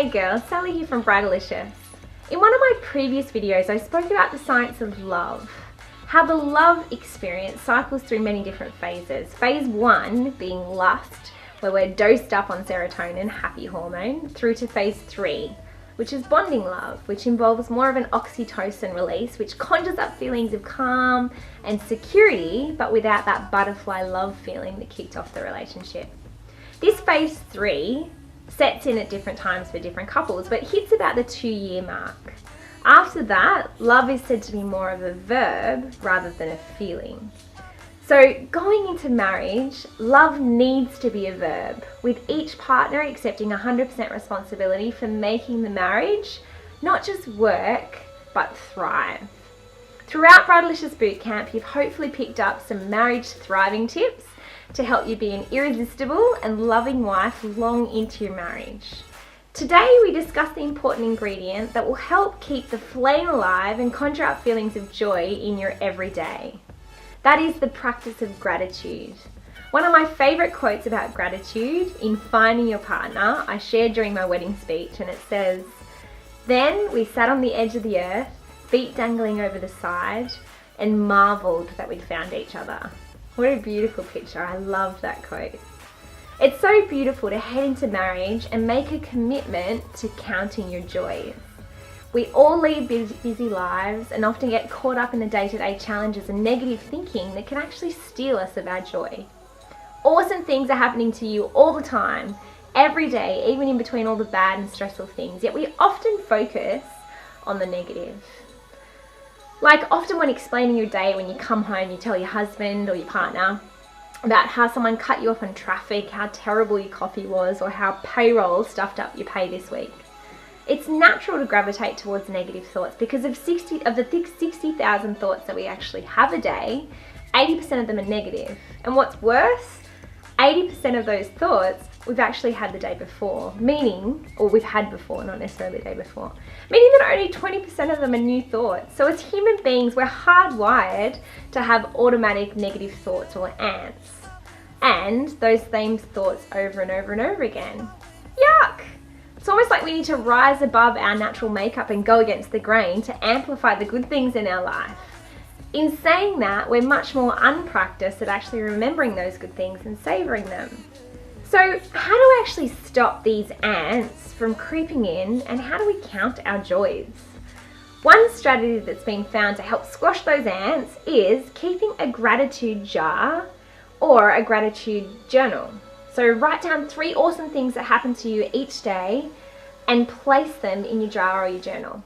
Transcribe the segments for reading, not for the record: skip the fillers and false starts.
Hey girls, Sally here from Bridalicious. In one of my previous videos I spoke about the science of love, how the love experience cycles through many different phases. Phase 1 being lust, where we're dosed up on serotonin, happy hormone, through to phase 3, which is bonding love, which involves more of an oxytocin release, which conjures up feelings of calm and security, but without that butterfly love feeling that kicked off the relationship. This phase 3 sets in at different times for different couples, but hits about the 2-year mark. After that, love is said to be more of a verb rather than a feeling. So going into marriage, love needs to be a verb, with each partner accepting 100% responsibility for making the marriage not just work, but thrive. Throughout Bridalicious Bootcamp, you've hopefully picked up some marriage thriving tips to help you be an irresistible and loving wife long into your marriage. Today we discuss the important ingredient that will help keep the flame alive and conjure up feelings of joy in your everyday. That is the practice of gratitude. One of my favourite quotes about gratitude in finding your partner I shared during my wedding speech, and it says, "Then we sat on the edge of the earth, feet dangling over the side, and marvelled that we'd found each other." What a beautiful picture. I love that quote. It's so beautiful to head into marriage and make a commitment to counting your joys. We all lead busy lives and often get caught up in the day-to-day challenges and negative thinking that can actually steal us of our joy. Awesome things are happening to you all the time, every day, even in between all the bad and stressful things, yet we often focus on the negative. Like often when explaining your day, when you come home, you tell your husband or your partner about how someone cut you off on traffic, how terrible your coffee was, or how payroll stuffed up your pay this week. It's natural to gravitate towards negative thoughts because of the 60,000 thoughts that we actually have a day, 80% of them are negative. And what's worse, 80% of those thoughts we've actually had the day before, we've had before, not necessarily the day before, meaning that only 20% of them are new thoughts. So as human beings, we're hardwired to have automatic negative thoughts or ants, and those same thoughts over and over and over again. Yuck! It's almost like we need to rise above our natural makeup and go against the grain to amplify the good things in our life. In saying that, we're much more unpracticed at actually remembering those good things and savouring them. So how do we actually stop these ants from creeping in, and how do we count our joys? One strategy that's been found to help squash those ants is keeping a gratitude jar or a gratitude journal. So write down 3 awesome things that happen to you each day and place them in your jar or your journal.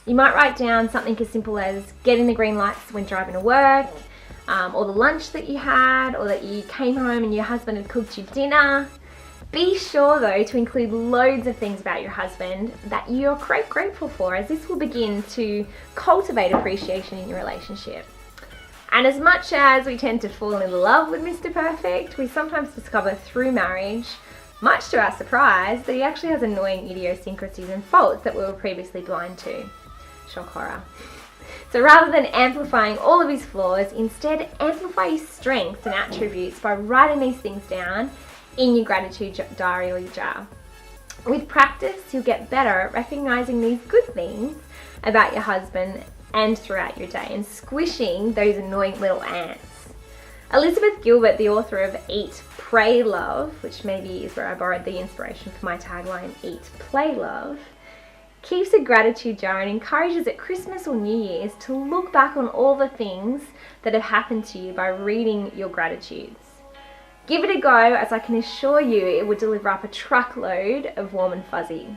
You might write down something as simple as getting the green lights when driving to work, or the lunch that you had, or that you came home and your husband had cooked you dinner. Be sure though to include loads of things about your husband that you're grateful for, as this will begin to cultivate appreciation in your relationship. And as much as we tend to fall in love with Mr. Perfect, we sometimes discover through marriage, much to our surprise, that he actually has annoying idiosyncrasies and faults that we were previously blind to. Shock horror. So rather than amplifying all of his flaws, instead amplify his strengths and attributes by writing these things down in your gratitude diary or your jar. With practice, you'll get better at recognizing these good things about your husband and throughout your day, and squishing those annoying little ants. Elizabeth Gilbert, the author of Eat, Pray, Love, which maybe is where I borrowed the inspiration for my tagline, Eat, Play, Love, keeps a gratitude jar and encourages at Christmas or New Year's to look back on all the things that have happened to you by reading your gratitudes. Give it a go, as I can assure you it will deliver up a truckload of warm and fuzzies.